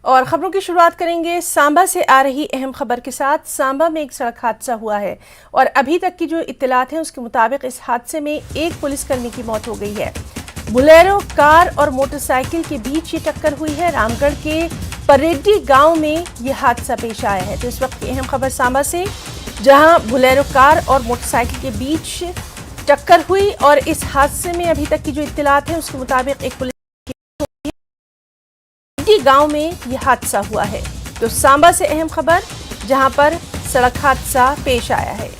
और खबरों की शुरुआत करेंगे सांबा से आ रही अहम खबर के साथ। सांबा में एक सड़क हादसा हुआ है और अभी तक की जो इत्तलात हैं उसके मुताबिक इस हादसे में एक पुलिसकर्मी की मौत हो गई है। बुलेरो कार और मोटरसाइकिल के बीच ये टक्कर हुई है। रामगढ़ के परेड्डी गांव में ये हादसा पेश आया है। तो इस वक्त की अहम खबर सांबा से, जहां बुलेरो कार और मोटरसाइकिल के बीच टक्कर हुई और इस हादसे में अभी तक की जो इत्तलात हैं उसके मुताबिक एक पुलिस गांव में यह हादसा हुआ है। तो सांबा से अहम खबर, जहां पर सड़क हादसा पेश आया है।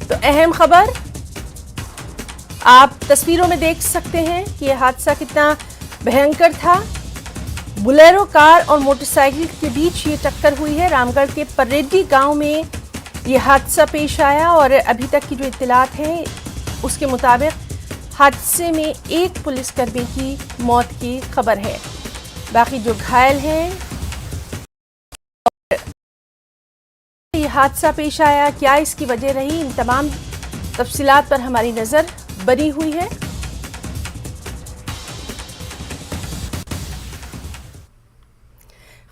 तो अहम खबर आप तस्वीरों में देख सकते हैं कि यह हादसा कितना भयंकर था। बुलेरो कार और मोटरसाइकिल के बीच ये टक्कर हुई है। रामगढ़ के परेड्डी गांव में यह हादसा पेश आया और अभी तक की जो इत्तलात हैं उसके मुताबिक हादसे में एक पुलिसकर्मी की मौत की खबर है। बाकी जो घायल हैं, ये हादसा पेश आया, क्या इसकी वजह रही, इन तमाम तफसीलात पर हमारी नजर बनी हुई है।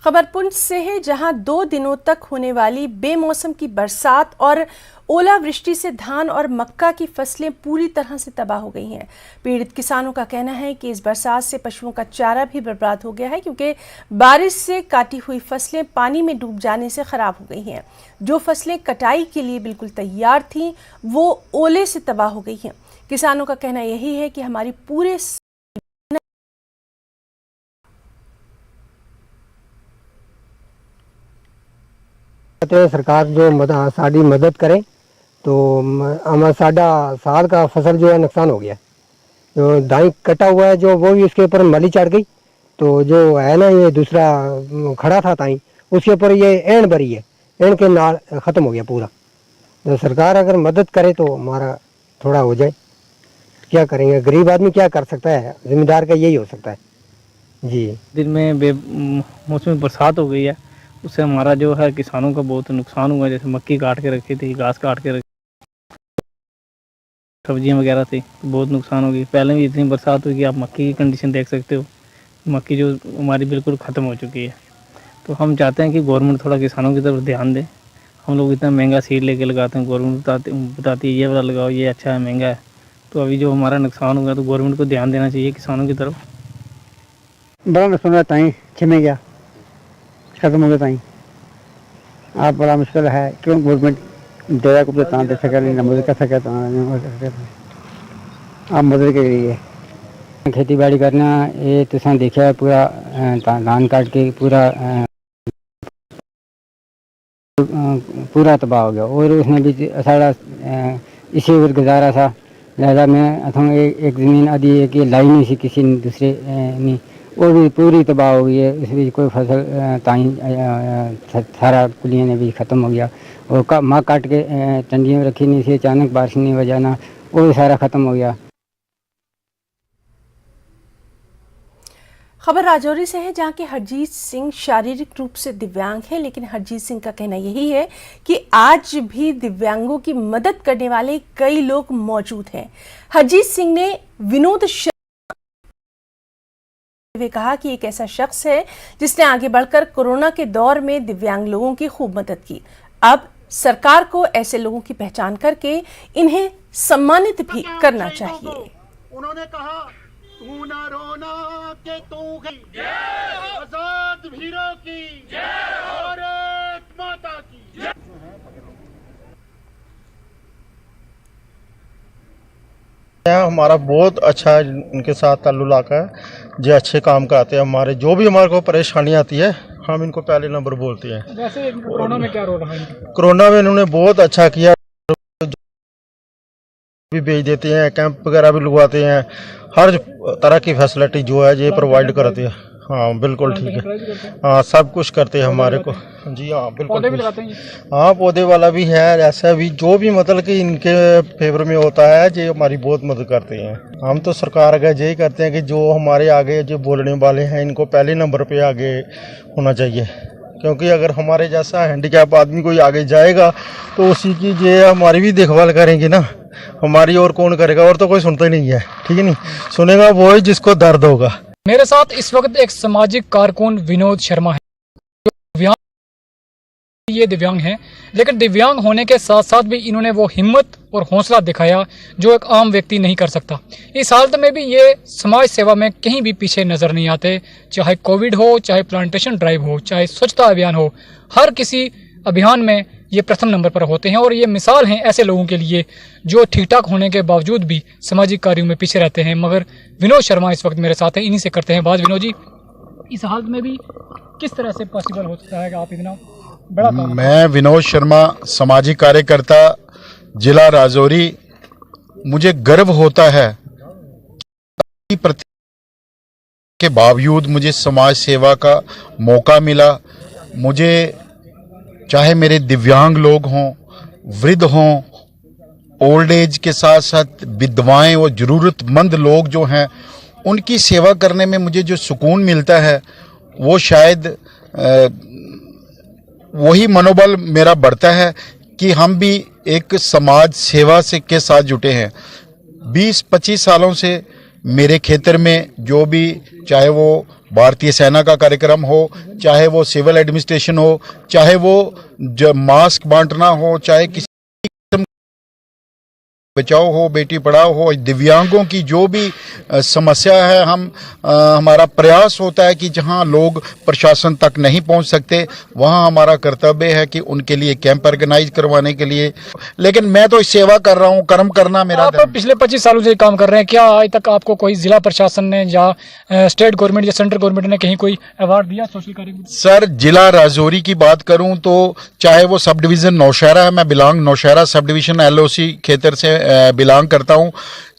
खबर पुंछ से है, जहां 2 दिनों तक होने वाली बेमौसम की बरसात और ओलावृष्टि से धान और मक्का की फसलें पूरी तरह से तबाह हो गई हैं। पीड़ित किसानों का कहना है कि इस बरसात से पशुओं का चारा भी बर्बाद हो गया है, क्योंकि बारिश से काटी हुई फसलें पानी में डूब जाने से खराब हो गई हैं। जो फसलें कटाई के लिए बिल्कुल तैयार थीं वो ओले से तबाह हो गई हैं। किसानों का कहना यही है कि हमारी पूरे सरकार जो साड़ी मदद करे तो हमारा साडा साल का फसल जो है नुकसान हो गया। जो दाई कटा हुआ है जो वो भी उसके ऊपर मली चढ़ गई। तो जो है ना ये दूसरा खड़ा था ताई, उसके ऊपर ये एंड भरी है, एंड के नाल ख़त्म हो गया पूरा। तो सरकार अगर मदद करे तो हमारा थोड़ा हो जाए। क्या करेंगे, गरीब आदमी क्या कर सकता है, जिम्मेदार का यही हो सकता है जी। दिन में बेमौसमी बरसात हो गई है, उससे हमारा जो है किसानों का बहुत नुकसान हुआ है। जैसे मक्की काट के रखी थी, घास काट के रखी, सब्जियां वगैरह थी, तो बहुत नुकसान हो गई। पहले भी इतनी बरसात हुई कि आप मक्की की कंडीशन देख सकते हो। मक्की जो हमारी बिल्कुल ख़त्म हो चुकी है। तो हम चाहते हैं कि गवर्नमेंट थोड़ा किसानों की तरफ ध्यान दे। हम लोग इतना महंगा सीड लेके लगाते हैं, गवर्नमेंट बताती है ये वाला लगाओ, ये अच्छा है, महंगा है। तो अभी जो हमारा नुकसान हुआ तो गवर्नमेंट को ध्यान देना चाहिए किसानों की तरफ। बड़ा नुकसान हुआ ताई, छिमे गया, खत्म हो गया ताई। आप बड़ा मुश्किल है, क्यों गवर्नमेंट दया को दे सके, नहीं मदद कर सके। आप मदद के लिए खेती बाड़ी करना, ये तुसा देखा पूरा धान काट के पूरा तबाह हो गया। और उसमें भी सारा इसी पर गुजारा था। लिहाजा मैं अथों एक ज़मीन आदि एक लाई नहीं सी किसी ने दूसरे नहीं, वो भी पूरी तबाह हो गई है। उसमें कोई फसल ताई सारा कुलियाँ ने भी ख़त्म हो गया। और माँ काट के टंडियों में रखी नहीं थी, अचानक बारिश नहीं वजह ना वो भी सारा ख़त्म हो गया। खबर राजौरी से है, जहां के हरजीत सिंह शारीरिक रूप से दिव्यांग है, लेकिन हरजीत सिंह का कहना यही है कि आज भी दिव्यांगों की मदद करने वाले कई लोग मौजूद हैं। हरजीत सिंह ने विनोद वे कहा कि एक ऐसा शख्स है जिसने आगे बढ़कर कोरोना के दौर में दिव्यांग लोगों की खूब मदद की। अब सरकार को ऐसे लोगों की पहचान करके इन्हें सम्मानित भी करना चाहिए। उन्होंने कहा तू ना रोना के तू गई, आजाद वीरों की और एक माता की। हमारा बहुत अच्छा इनके साथ ताल्लुक है, जो अच्छे काम कराते हैं। हमारे जो भी हमारे को परेशानी आती है हम इनको पहले नंबर बोलते हैं। वैसे कोरोना में क्या रोल रहा है? कोरोना में इन्होंने बहुत अच्छा किया, भी भेज देते हैं, कैंप वगैरह भी लगवाते हैं, हर तरह की फैसिलिटी जो है ये प्रोवाइड करते हैं। हाँ बिल्कुल ठीक है, हाँ सब कुछ करते हैं हमारे को जी। हाँ बिल्कुल पौधे भी लगाते हैं। हाँ पौधे वाला भी है, ऐसा भी जो भी मतलब कि इनके फेवर में होता है ये हमारी बहुत मदद करते हैं। हम तो सरकार का यही करते हैं कि जो हमारे आगे जो बोलने वाले हैं इनको पहले नंबर पे आगे होना चाहिए, क्योंकि अगर हमारे जैसा हैंडीकैप आदमी कोई आगे जाएगा तो उसी की ये हमारी भी देखभाल करेंगे ना। हमारी और कौन करेगा, और तो कोई सुनता ही नहीं है, ठीक है नहीं, सुनेगा वो ही जिसको दर्द होगा। मेरे साथ इस वक्त एक सामाजिक कारकुन विनोद शर्मा है। ये दिव्यांग हैं, लेकिन दिव्यांग होने के साथ साथ भी इन्होंने वो हिम्मत और हौसला दिखाया जो एक आम व्यक्ति नहीं कर सकता। इस हालत में भी ये समाज सेवा में कहीं भी पीछे नजर नहीं आते, चाहे कोविड हो, चाहे प्लांटेशन ड्राइव हो, चाहे स्वच्छता अभियान हो, हर किसी अभियान में ये प्रथम नंबर पर होते हैं। और ये मिसाल हैं ऐसे लोगों के लिए जो ठीक ठाक होने के बावजूद भी सामाजिक कार्यों में पीछे रहते हैं। मगर विनोद शर्मा इस वक्त मेरे साथ हैं, इन्हीं से करते हैं बात। विनोद जी, इस हालत में भी किस तरह से पॉसिबल हो सकता है कि आप इतना बड़ा काम? मैं विनोद शर्मा, सामाजिक कार्यकर्ता, जिला राजौरी। मुझे गर्व होता है के बावजूद मुझे समाज सेवा का मौका मिला। मुझे चाहे मेरे दिव्यांग लोग हों, वृद्ध हों, ओल्ड एज के साथ साथ विधवाएं और ज़रूरतमंद लोग जो हैं, उनकी सेवा करने में मुझे जो सुकून मिलता है वो शायद वही मनोबल मेरा बढ़ता है कि हम भी एक समाज सेवा से के साथ जुटे हैं। 20-25 सालों से मेरे क्षेत्र में जो भी, चाहे वो भारतीय सेना का कार्यक्रम हो, चाहे वो सिविल एडमिनिस्ट्रेशन हो, चाहे वो मास्क बांटना हो, चाहे किसी बचाओ हो, बेटी पढ़ाओ हो, दिव्यांगों की जो भी समस्या है, हमारा प्रयास होता है कि जहां लोग प्रशासन तक नहीं पहुंच सकते वहां हमारा कर्तव्य है कि उनके लिए कैंप ऑर्गेनाइज करवाने के लिए। लेकिन मैं तो सेवा कर रहा हूं, कर्म करना मेरा। आप पिछले 25 सालों से काम कर रहे हैं, क्या आज तक आपको कोई जिला प्रशासन ने या स्टेट गवर्नमेंट या सेंट्रल गवर्नमेंट ने कहीं कोई अवार्ड दिया सोशल कार्य में? सर, जिला राजौरी की बात करूं तो चाहे वो सब डिवीजन नौशहरा है, मैं नौशहरा सब डिवीजन LOC क्षेत्र से बिलोंग करता हूं।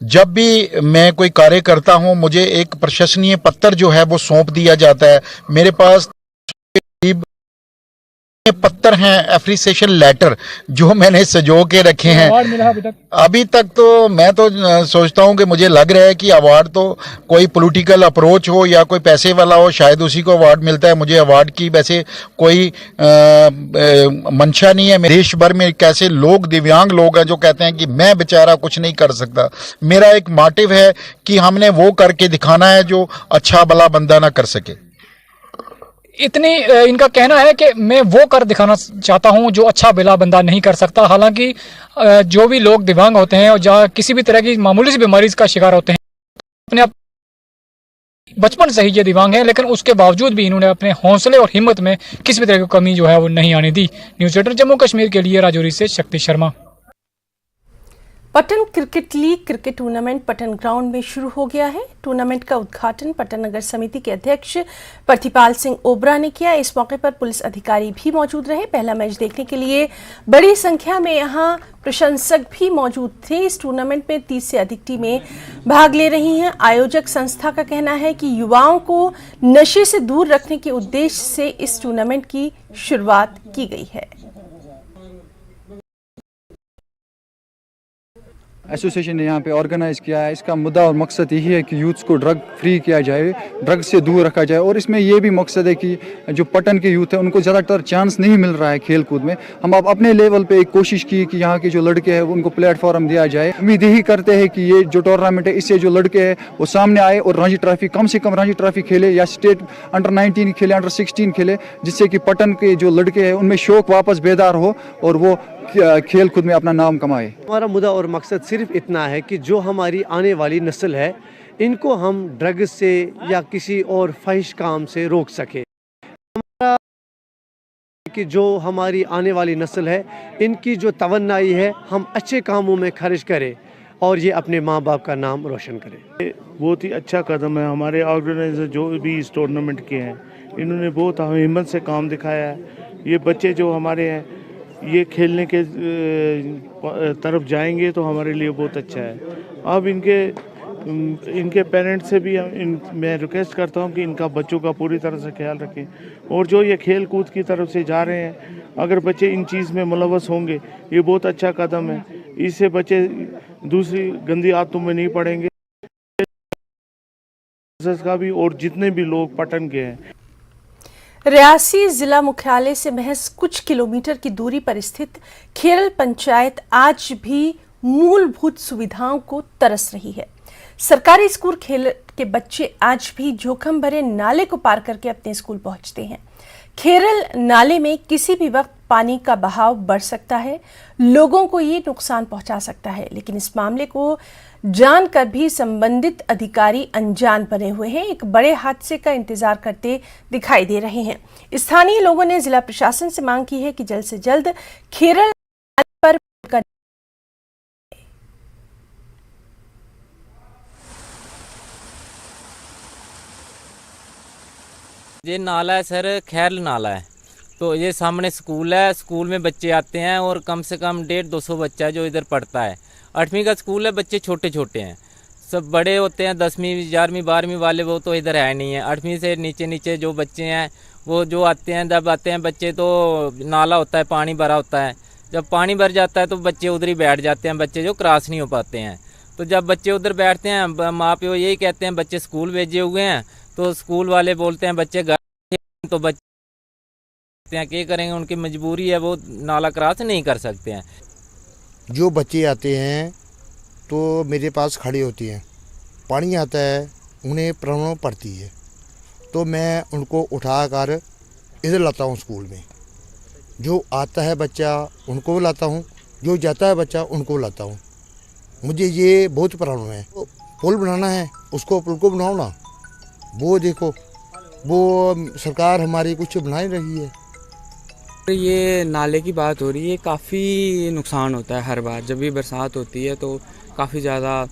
जब भी मैं कोई कार्य करता हूं, मुझे एक प्रशंसनीय पत्र जो है वो सौंप दिया जाता है। मेरे पास पत्र हैं, एप्रिसिएशन लेटर, जो मैंने सजो के रखे हैं। अवार्ड मिला अभी तक तो मैं तो सोचता हूं कि मुझे लग रहा है कि अवार्ड तो कोई पॉलिटिकल अप्रोच हो या कोई पैसे वाला हो, शायद उसी को अवार्ड मिलता है। मुझे अवार्ड की वैसे कोई मंशा नहीं है। देश भर में कैसे लोग, दिव्यांग लोग हैं जो कहते हैं कि मैं बेचारा कुछ नहीं कर सकता। मेरा एक मोटिव है कि हमने वो करके दिखाना है जो अच्छा भला बंदा ना कर सके। इतनी इनका कहना है कि मैं वो कर दिखाना चाहता हूं जो अच्छा भला बंदा नहीं कर सकता। हालांकि जो भी लोग दिव्यांग होते हैं और जहाँ किसी भी तरह की मामूली सी बीमारी का शिकार होते हैं, अपने आप बचपन से ही ये दिव्यांग है, लेकिन उसके बावजूद भी इन्होंने अपने हौसले और हिम्मत में किसी भी तरह की कमी जो है वो नहीं आने दी। न्यूज़ 18 जम्मू कश्मीर के लिए राजौरी से शक्ति Sharma. Patan cricket league cricket tournament Patan ground में शुरू हो गया है। टूर्नामेंट का उद्घाटन पटन नगर समिति के अध्यक्ष प्रतिपाल सिंह ओबरा ने किया। इस मौके पर पुलिस अधिकारी भी मौजूद रहे। पहला मैच देखने के लिए बड़ी संख्या में यहां प्रशंसक भी मौजूद थे। इस टूर्नामेंट में 30 से अधिक टीमें भाग ले रही हैं। आयोजक संस्था का कहना है कि युवाओं को नशे से दूर रखने के उद्देश्य से इस टूर्नामेंट की शुरुआत की गई है। एसोसिएशन ने यहाँ पे ऑर्गेनाइज़ किया है। इसका मुद्दा और मकसद यही है कि यूथ्स को ड्रग फ्री किया जाए, ड्रग से दूर रखा जाए। और इसमें ये भी मकसद है कि जो पटन के यूथ है उनको ज़्यादातर चांस नहीं मिल रहा है खेल कूद में। हम अब अपने लेवल पे एक कोशिश की कि यहाँ के जो लड़के हैं उनको प्लेटफॉर्म दिया जाए। उम्मीद यही करते हैं कि ये जो टूर्नामेंट है इससे जो लड़के हैं वो सामने आए और रणजी ट्रॉफी, कम से कम रणजी ट्रॉफी खेले या स्टेट अंडर 19 खेले, अंडर 16 खेले, जिससे कि पटन के जो लड़के हैं उनमें शौक वापस बेदार हो और वो खेल कूद में अपना नाम कमाए। हमारा मुद्दा और मकसद सिर्फ इतना है कि जो हमारी आने वाली नस्ल है इनको हम ड्रग्स से या किसी और फ़ाहिश काम से रोक सके। हमारा कि जो हमारी आने वाली नस्ल है इनकी जो तवन्नाई है हम अच्छे कामों में खर्च करें और ये अपने माँ बाप का नाम रोशन करें। बहुत ही अच्छा कदम है। हमारे ऑर्गेनाइजर जो भी इस टूर्नामेंट के हैं इन्होंने बहुत हिम्मत से काम दिखाया है। ये बच्चे जो हमारे हैं ये खेलने के तरफ जाएंगे तो हमारे लिए बहुत अच्छा है। अब इनके पेरेंट्स से भी मैं रिक्वेस्ट करता हूं कि इनका बच्चों का पूरी तरह से ख्याल रखें और जो ये खेल कूद की तरफ से जा रहे हैं अगर बच्चे इन चीज़ में मुलव्वस होंगे ये बहुत अच्छा कदम है। इससे बच्चे दूसरी गंदी आदतों में नहीं पड़ेंगे का भी। और जितने भी लोग पटन के हैं, रियासी जिला मुख्यालय से महज कुछ किलोमीटर की दूरी पर स्थित खेरल पंचायत आज भी मूलभूत सुविधाओं को तरस रही है। सरकारी स्कूल खेल के बच्चे आज भी जोखिम भरे नाले को पार करके अपने स्कूल पहुंचते हैं। खेरल नाले में किसी भी वक्त पानी का बहाव बढ़ सकता है, लोगों को ये नुकसान पहुंचा सकता है, लेकिन इस मामले को जानकर भी संबंधित अधिकारी अनजान बने हुए हैं, एक बड़े हादसे का इंतजार करते दिखाई दे रहे हैं। स्थानीय लोगों ने जिला प्रशासन से मांग की है कि जल्द से जल्द खेरल नाले पर ये नाला है सर, खैरल नाला है। तो ये सामने स्कूल है, स्कूल में बच्चे आते हैं और कम से कम 150-200 बच्चा जो इधर पढ़ता है। 8वीं का स्कूल है, बच्चे छोटे छोटे हैं, सब बड़े होते हैं। 10वीं 11वीं 12वीं वाले वो तो इधर है नहीं है। 8वीं से नीचे नीचे जो बच्चे हैं वो जो आते हैं, जब आते हैं बच्चे तो नाला होता है, पानी भरा होता है। जब पानी भर जाता है तो बच्चे उधर ही बैठ जाते हैं, बच्चे जो क्रॉस नहीं हो पाते हैं। तो जब बच्चे उधर बैठते हैं, माँ प्यो यही कहते हैं बच्चे स्कूल भेजे हुए हैं, तो स्कूल वाले बोलते हैं बच्चे घर, तो बच्चे क्या करेंगे, उनकी मजबूरी है, वो नाला क्रॉस नहीं कर सकते हैं। जो बच्चे आते हैं तो मेरे पास खड़े होते हैं, पानी आता है, उन्हें प्रॉब्लम पड़ती है, तो मैं उनको उठाकर इधर लाता हूँ स्कूल में। जो आता है बच्चा उनको लाता हूँ, जो जाता है बच्चा उनको लाता हूँ। मुझे ये बहुत प्रॉब्लम है। पुल बनाना है, उसको पुल को बनाओ ना, वो देखो वो सरकार हमारी कुछ बना ही रही है। ये नाले की बात हो रही है, काफ़ी नुकसान होता है हर बार जब भी बरसात होती है, तो काफ़ी ज़्यादा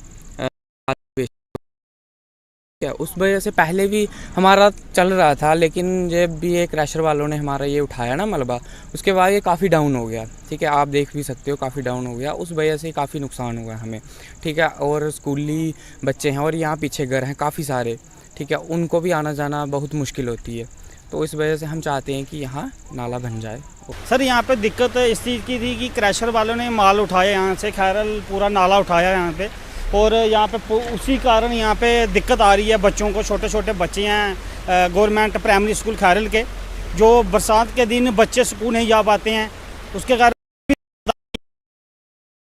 उस वजह से पहले भी हमारा चल रहा था, लेकिन जब भी ये क्रैशर वालों ने हमारा ये उठाया ना मलबा, उसके बाद ये काफ़ी डाउन हो गया। ठीक है, आप देख भी सकते हो काफ़ी डाउन हो गया, उस वजह से काफ़ी नुकसान हुआ हमें। ठीक है, और स्कूली बच्चे हैं और यहाँ पीछे घर हैं काफ़ी सारे, ठीक है, उनको भी आना जाना बहुत मुश्किल होती है। तो इस वजह से हम चाहते हैं कि यहाँ नाला बन जाए। सर यहाँ पे दिक्कत इस चीज़ की थी कि क्रैशर वालों ने माल उठाया यहाँ से, खैरल पूरा नाला उठाया यहाँ पे, और यहाँ पे उसी कारण यहाँ पे दिक्कत आ रही है बच्चों को। छोटे छोटे बच्चे हैं गवर्नमेंट प्राइमरी स्कूल खैरल के, जो बरसात के दिन बच्चे स्कूल नहीं जा पाते हैं, उसके कारण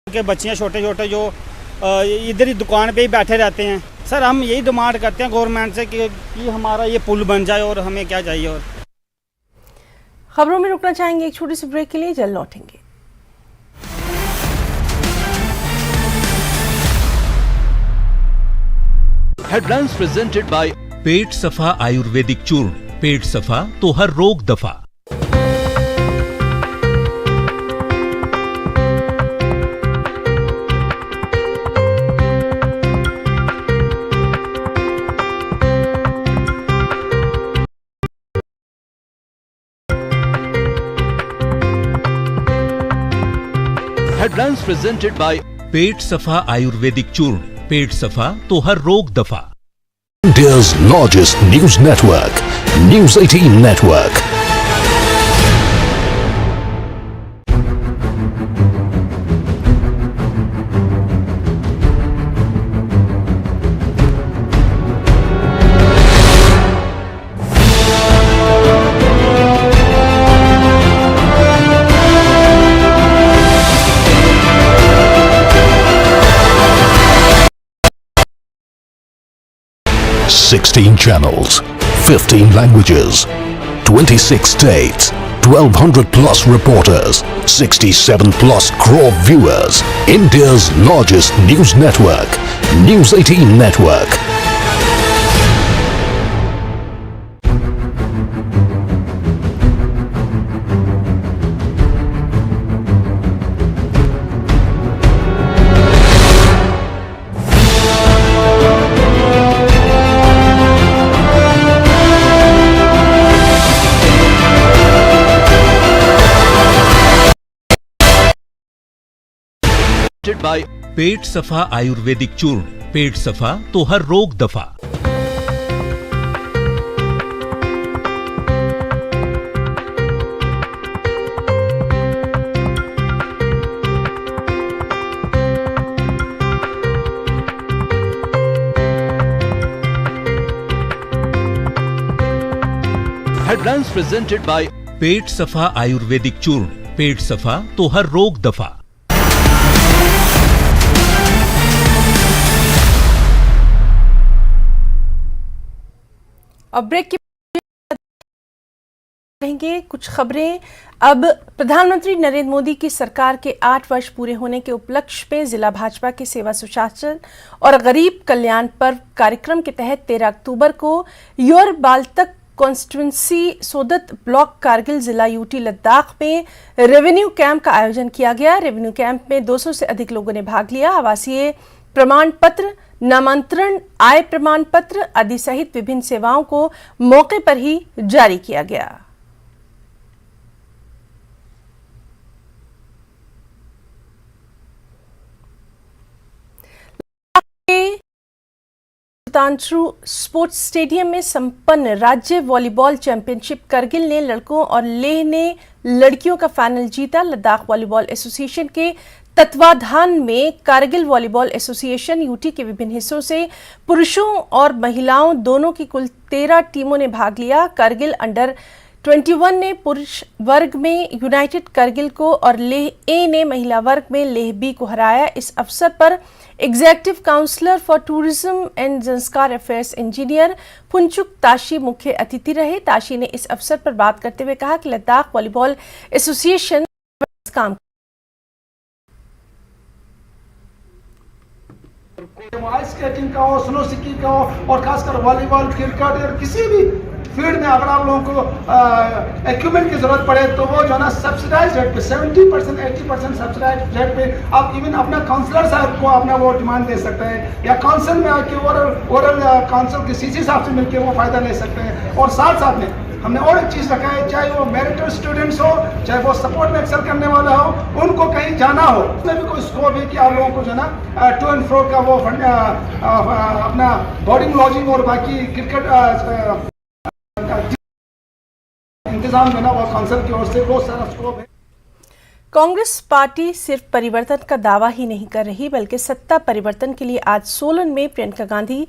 के बच्चे हैं छोटे छोटे जो इधर ही दुकान पे ही बैठे रहते हैं। सर हम यही डिमांड करते हैं गवर्नमेंट से कि हमारा ये पुल बन जाए, और हमें क्या चाहिए। और खबरों में रुकना चाहेंगे एक छोटी सी ब्रेक के लिए, जल्द लौटेंगे। हेडलाइंस प्रेजेंटेड बाय पेट सफा आयुर्वेदिक चूर्ण। पेट सफा तो हर रोग दफा। हेडलाइंस प्रेजेंटेड बाय पेट सफा आयुर्वेदिक चूर्ण। पेट सफा तो हर रोग दफा। India's largest news network, News 18 Network. Sixteen channels, 15 languages, 26 states, 1200 plus reporters, 67 plus crore viewers. India's largest news network, News 18 Network. Bye पेट सफा आयुर्वेदिक चूर्ण। पेट सफा तो हर रोग दफा। हेडलाइंस प्रेजेंटेड बाय पेट सफा आयुर्वेदिक चूर्ण। पेट सफा तो हर रोग दफा। और ब्रेक के रहेंगे कुछ खबरें। अब प्रधानमंत्री नरेंद्र मोदी की सरकार के 8 वर्ष पूरे होने के उपलक्ष्य में जिला भाजपा के सेवा सुशासन और गरीब कल्याण पर्व कार्यक्रम के तहत 13 अक्टूबर को योर बालतक कॉन्स्टिट्यूंसी सोदत ब्लॉक कारगिल जिला यूटी लद्दाख में रेवेन्यू कैंप का आयोजन किया गया। रेवेन्यू कैंप में 200 से अधिक लोगों ने भाग लिया। आवासीय प्रमाण पत्र, नामांतरण, आय प्रमाण पत्र आदि सहित विभिन्न सेवाओं को मौके पर ही जारी किया गया। सुल्तानशू स्पोर्ट्स स्टेडियम में संपन्न राज्य वॉलीबॉल चैंपियनशिप करगिल ने लड़कों और लेह ने लड़कियों का फाइनल जीता। लद्दाख वॉलीबॉल एसोसिएशन के तत्वाधान में कारगिल वॉलीबॉल एसोसिएशन यूटी के विभिन्न हिस्सों से पुरुषों और महिलाओं दोनों की कुल 13 टीमों ने भाग लिया। करगिल अंडर 21 ने पुरुष वर्ग में यूनाइटेड करगिल को और लेह ए ने महिला वर्ग में लेह बी को हराया। इस अवसर पर executive counsellor for tourism and संस्कार अफेयर्स इंजीनियर फुनचुक ताशी मुख्य अतिथि रहे। ताशी ने इस अवसर पर बात करते हुए कहा कि लद्दाख वॉलीबॉल एसोसिएशन काम आइस स्केटिंग का हो, स्नो स्कीइंग का हो और खासकर वॉलीबॉल, क्रिकेट और किसी भी फील्ड में अगर आप लोगों को इक्विपमेंट की जरूरत पड़े तो वो जो है ना सब्सिडाइज रेट पे 70% 80% सब्सिडाइज रेट पे आप इवन अपना काउंसलर साहब को अपना वो डिमांड दे सकते हैं या काउंसिल में आके ओरल काउंसिल के सीसी साहब से मिलकर वो फायदा ले सकते हैं। और साथ साथ में हमने और एक चीज़ रखा है, चाहे वो मेरिटर स्टूडेंट्स हो, चाहे वो सपोर्ट में एक्सेल करने वाला हो, उनको कहीं जाना हो, उसमें भी कोई स्कोप है कि आप लोगों को जो है ना टू एंड फ्रो का वो अपना बोर्डिंग लॉजिंग और बाकी क्रिकेट इंतजाम जो है ना वो काउंसिल की ओर से बहुत सारा स्कोप है। कांग्रेस पार्टी सिर्फ परिवर्तन का दावा ही नहीं कर रही बल्कि सत्ता परिवर्तन के लिए आज सोलन में प्रियंका गांधी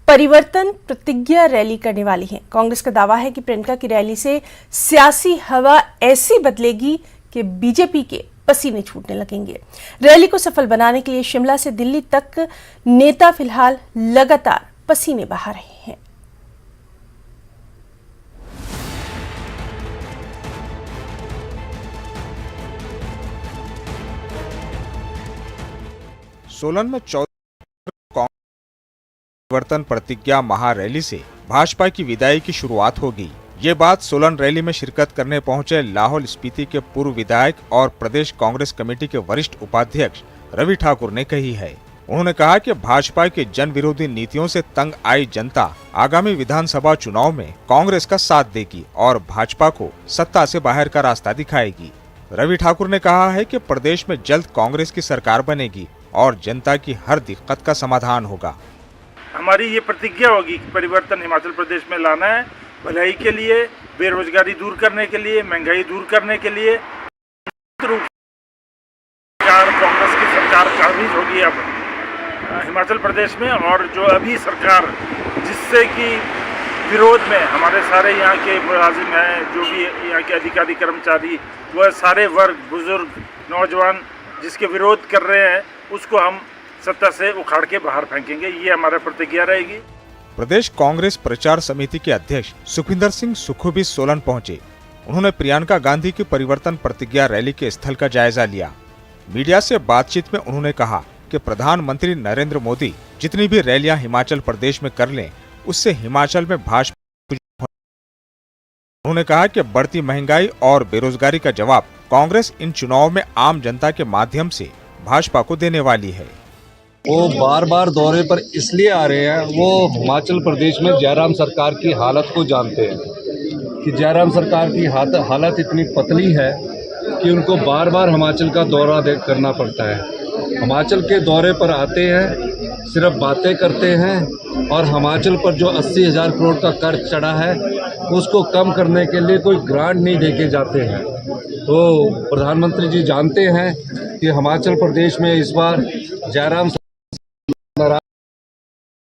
परिवर्तन प्रतिज्ञा रैली करने वाली हैं। कांग्रेस का दावा है कि प्रियंका की रैली से सियासी हवा ऐसी बदलेगी कि बीजेपी के पसीने छूटने लगेंगे। रैली को सफल बनाने के लिए शिमला से दिल्ली तक नेता फिलहाल लगातार पसीने बहा रहे हैं। सोलन में 14 परिवर्तन प्रतिज्ञा महारैली से भाजपा की विदाई की शुरुआत होगी। ये बात सोलन रैली में शिरकत करने पहुंचे लाहौल स्पीति के पूर्व विधायक और प्रदेश कांग्रेस कमेटी के वरिष्ठ उपाध्यक्ष रवि ठाकुर ने कही है। उन्होंने कहा कि भाजपा की जन विरोधी नीतियों से तंग आई जनता आगामी विधानसभा चुनाव में कांग्रेस का साथ देगी और भाजपा को सत्ता से बाहर का रास्ता दिखाएगी। रवि ठाकुर ने कहा है कि प्रदेश में जल्द कांग्रेस की सरकार बनेगी और जनता की हर दिक्कत का समाधान होगा। हमारी ये प्रतिज्ञा होगी कि परिवर्तन हिमाचल प्रदेश में लाना है, भलाई के लिए, बेरोजगारी दूर करने के लिए, महंगाई दूर करने के लिए। कांग्रेस की सरकार काबिज होगी अब हिमाचल प्रदेश में, और जो अभी सरकार जिससे कि विरोध में हमारे सारे यहाँ के मुलाजिम हैं, जो भी यहाँ के अधिकारी कर्मचारी, वह सारे वर्ग, बुजुर्ग, नौजवान जिसके विरोध कर रहे हैं, उसको हम सत्ता से उखाड़ के बाहर फेंकेंगे। ये हमारा प्रतिज्ञा रहेगी। प्रदेश कांग्रेस प्रचार समिति के अध्यक्ष सुखविंदर सिंह सुक्खू भी सोलन पहुंचे। उन्होंने प्रियंका गांधी की परिवर्तन प्रतिज्ञा रैली के स्थल का जायजा लिया। मीडिया से बातचीत में उन्होंने कहा कि प्रधानमंत्री नरेंद्र मोदी जितनी भी रैलियां हिमाचल प्रदेश में कर लें, उससे हिमाचल में भाजपा। उन्होंने कहा कि बढ़ती महंगाई और बेरोजगारी का जवाब कांग्रेस इन चुनाव में आम जनता के माध्यम से भाजपा को देने वाली है। वो बार बार दौरे पर इसलिए आ रहे हैं, वो हिमाचल प्रदेश में जयराम सरकार की हालत को जानते हैं कि जयराम सरकार की हालत इतनी पतली है कि उनको बार बार हिमाचल का दौरा करना पड़ता है। हिमाचल के दौरे पर आते हैं, सिर्फ बातें करते हैं और हिमाचल पर जो 80,000 करोड़ का कर्ज चढ़ा है उसको कम करने के लिए कोई ग्रांट नहीं देके जाते हैं। तो प्रधानमंत्री जी जानते हैं कि हिमाचल प्रदेश में इस बार जयराम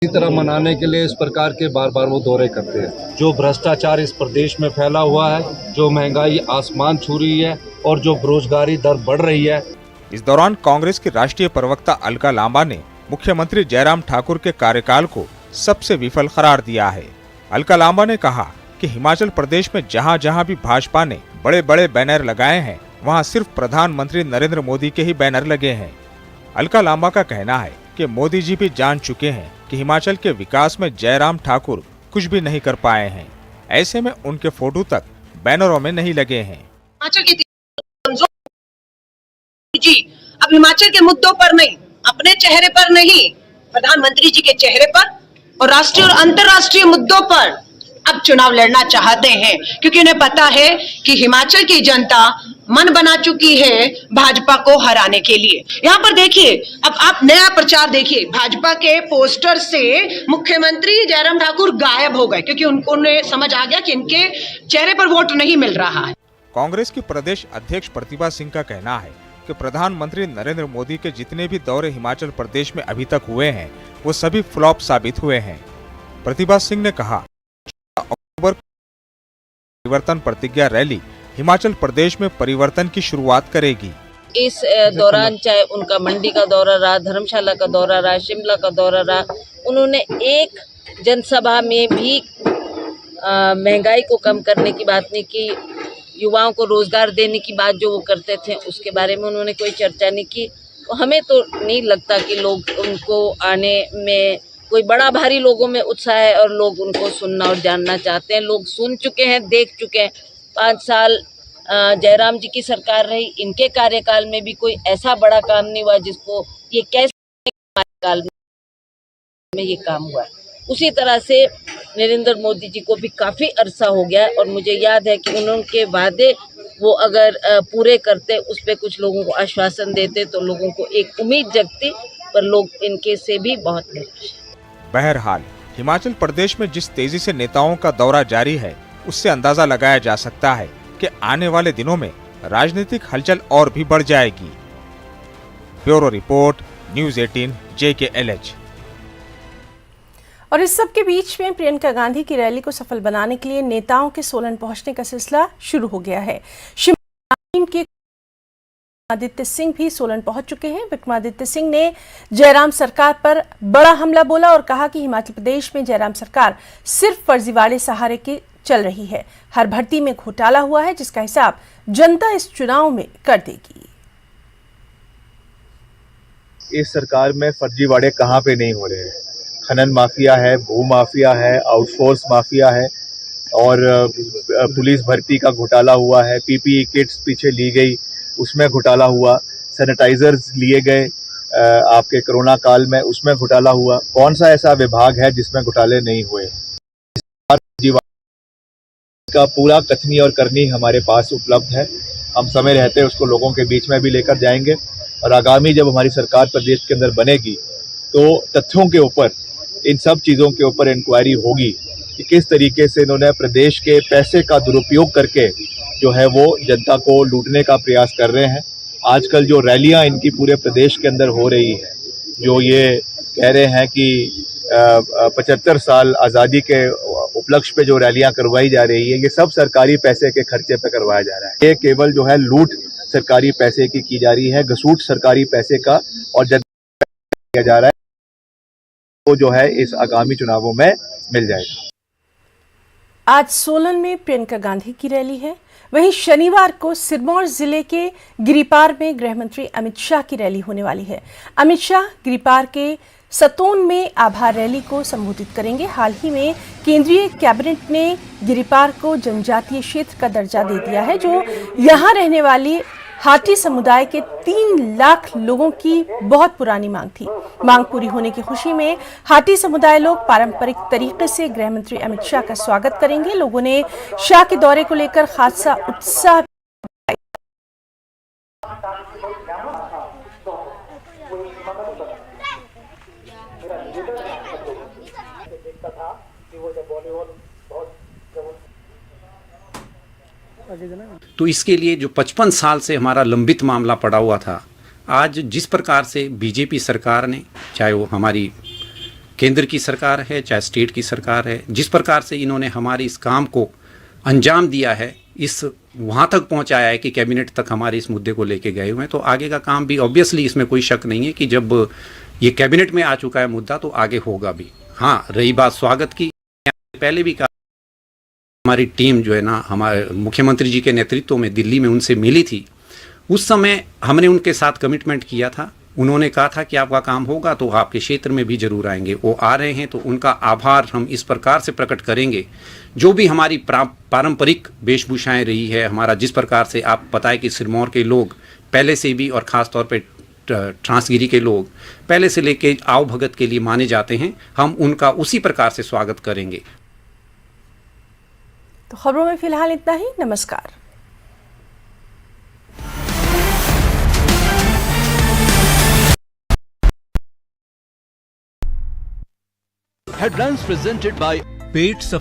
की तरह मनाने के लिए इस प्रकार के बार बार वो दौरे करते हैं। जो भ्रष्टाचार इस प्रदेश में फैला हुआ है, जो महंगाई आसमान छू रही है और जो बेरोजगारी दर बढ़ रही है। इस दौरान कांग्रेस की राष्ट्रीय प्रवक्ता अलका लांबा ने मुख्यमंत्री जयराम ठाकुर के कार्यकाल को सबसे विफल करार दिया है। अलका लांबा ने कहा कि हिमाचल प्रदेश में जहां जहां भी भाजपा ने बड़े बड़े बैनर लगाए हैं, वहां सिर्फ प्रधानमंत्री नरेंद्र मोदी के ही बैनर लगे हैं। अलका लांबा का कहना है कि मोदी जी भी जान चुके हैं कि हिमाचल के विकास में जयराम ठाकुर कुछ भी नहीं कर पाए हैं। ऐसे में उनके फोटो तक बैनरों में नहीं लगे हैं। हिमाचल की जी अब हिमाचल के मुद्दों पर नहीं, अपने चेहरे पर नहीं, प्रधानमंत्री जी के चेहरे पर और राष्ट्रीय और अंतर्राष्ट्रीय मुद्दों पर अब चुनाव लड़ना चाहते हैं, क्योंकि उन्हें पता है कि हिमाचल की जनता मन बना चुकी है भाजपा को हराने के लिए। यहाँ पर देखिए, अब आप नया प्रचार देखिए, भाजपा के पोस्टर से मुख्यमंत्री जयराम ठाकुर गायब हो गए, क्योंकि उन्हें समझ आ गया कि इनके चेहरे पर वोट नहीं मिल रहा है। कांग्रेस की प्रदेश अध्यक्ष प्रतिभा सिंह का कहना है कि प्रधानमंत्री नरेंद्र मोदी के जितने भी दौरे हिमाचल प्रदेश में अभी तक हुए हैं, वो सभी फ्लॉप साबित हुए हैं। प्रतिभा सिंह ने कहा, अक्टूबर परिवर्तन प्रतिज्ञा रैली हिमाचल प्रदेश में परिवर्तन की शुरुआत करेगी। इस दौरान चाहे उनका मंडी का दौरा रहा, धर्मशाला का दौरा रहा, शिमला का दौरा रहा, उन्होंने एक जनसभा में भी महंगाई को कम करने की बात नहीं की, युवाओं को रोजगार देने की बात जो वो करते थे उसके बारे में उन्होंने कोई चर्चा नहीं की। तो हमें तो नहीं लगता कि लोग उनको आने में कोई बड़ा भारी लोगों में उत्साह है और लोग उनको सुनना और जानना चाहते हैं। लोग सुन चुके हैं, देख चुके हैं। 5 साल जयराम जी की सरकार रही, इनके कार्यकाल में भी कोई ऐसा बड़ा काम नहीं हुआ जिसको ये कैसे कार्यकाल में ये काम हुआ है। उसी तरह से नरेंद्र मोदी जी को भी काफ़ी अरसा हो गया और मुझे याद है कि उनके वादे वो अगर पूरे करते, उस पर कुछ लोगों को आश्वासन देते तो लोगों को एक उम्मीद जगती, पर लोग इनके से भी बहुत निराश हैं। बहरहाल हिमाचल प्रदेश में जिस तेजी से नेताओं का दौरा जारी है, उससे अंदाजा लगाया जा सकता है कि आने वाले दिनों में राजनीतिक हलचल और भी बढ़ जाएगी। Bureau report, news 18 JKLH। और इस सब के बीच में प्रियंका गांधी की रैली को सफल बनाने के लिए नेताओं के सोलन पहुंचने का सिलसिला शुरू हो गया है। शिमला के विक्रमादित्य सिंह भी सोलन पहुंच चुके हैं। विक्रमादित्य सिंह ने जयराम सरकार पर बड़ा हमला बोला और कहा कि हिमाचल प्रदेश में जयराम सरकार सिर्फ फर्जीवाड़े सहारे की चल रही है। हर भर्ती में घोटाला हुआ है, जिसका हिसाब जनता इस चुनाव में कर देगी। इस सरकार में फर्जीवाड़े कहाँ पे नहीं हो रहे हैं। खनन माफिया है, भू माफिया है, आउटसोर्स माफिया है और पुलिस भर्ती का घोटाला हुआ है। PPE किट्स पीछे ली गई, उसमें घोटाला हुआ। सैनिटाइजर्स लिए गए आपके कोरोना काल में, उसमें घोटाला हुआ। कौन सा ऐसा विभाग है जिसमें घोटाले नहीं हुए? का पूरा कथनी और करनी हमारे पास उपलब्ध है। हम समय रहते उसको लोगों के बीच में भी लेकर जाएंगे और आगामी जब हमारी सरकार प्रदेश के अंदर बनेगी तो तथ्यों के ऊपर, इन सब चीज़ों के ऊपर इंक्वायरी होगी कि किस तरीके से इन्होंने प्रदेश के पैसे का दुरुपयोग करके जो है वो जनता को लूटने का प्रयास कर रहे हैं। आजकल जो रैलियां इनकी पूरे प्रदेश के अंदर हो रही है, जो ये कह रहे हैं कि 75 साल आज़ादी के उपलक्ष्य पे जो रैलियां करवाई जा रही है, ये सब सरकारी पैसे के खर्चे पे करवाया जा रहा है। ये केवल जो है लूट सरकारी पैसे की जा रही है, घसूट सरकारी पैसे का और जनता किया जा रहा है, वो जो है इस आगामी चुनावों में मिल जाएगा। आज सोलन में प्रियंका गांधी की रैली है। वहीं शनिवार को सिरमौर जिले के गिरिपार में गृह मंत्री अमित शाह की रैली होने वाली है। अमित शाह गिरिपार के सतोन में आभार रैली को संबोधित करेंगे। हाल ही में केंद्रीय कैबिनेट ने गिरिपार को जनजातीय क्षेत्र का दर्जा दे दिया है, जो यहां रहने वाली हाटी समुदाय के 3 लाख लोगों की बहुत पुरानी मांग थी। मांग पूरी होने की खुशी में हाटी समुदाय लोग पारंपरिक तरीके से गृह मंत्री अमित शाह का स्वागत करेंगे। लोगों ने शाह के दौरे को लेकर खासा उत्साह तो इसके लिए जो 55 साल से हमारा लंबित मामला पड़ा हुआ था, आज जिस प्रकार से बीजेपी सरकार ने, चाहे वो हमारी केंद्र की सरकार है चाहे स्टेट की सरकार है, जिस प्रकार से इन्होंने हमारे इस काम को अंजाम दिया है, इस वहाँ तक पहुँचाया है कि कैबिनेट तक हमारे इस मुद्दे को लेके गए हुए हैं, तो आगे का काम भी ऑब्वियसली इसमें कोई शक नहीं है कि जब ये कैबिनेट में आ चुका है मुद्दा तो आगे होगा भी। हाँ, रही बात स्वागत की, पहले भी कहा, हमारी टीम जो है ना हमारे मुख्यमंत्री जी के नेतृत्व में दिल्ली में उनसे मिली थी। उस समय हमने उनके साथ कमिटमेंट किया था, उन्होंने कहा था कि आपका काम होगा तो आपके क्षेत्र में भी जरूर आएंगे। वो आ रहे हैं तो उनका आभार हम इस प्रकार से प्रकट करेंगे। जो भी हमारी पारंपरिक वेशभूषाएं रही है, हमारा जिस प्रकार से आप पता है कि सिरमौर के लोग पहले से भी, और ख़ास तौर पे ट्रांसगिरी के लोग पहले से लेके आओ भगत के लिए माने जाते हैं, हम उनका उसी प्रकार से स्वागत करेंगे। तो खबरों में फिलहाल इतना ही। नमस्कार। Headlines presented by pet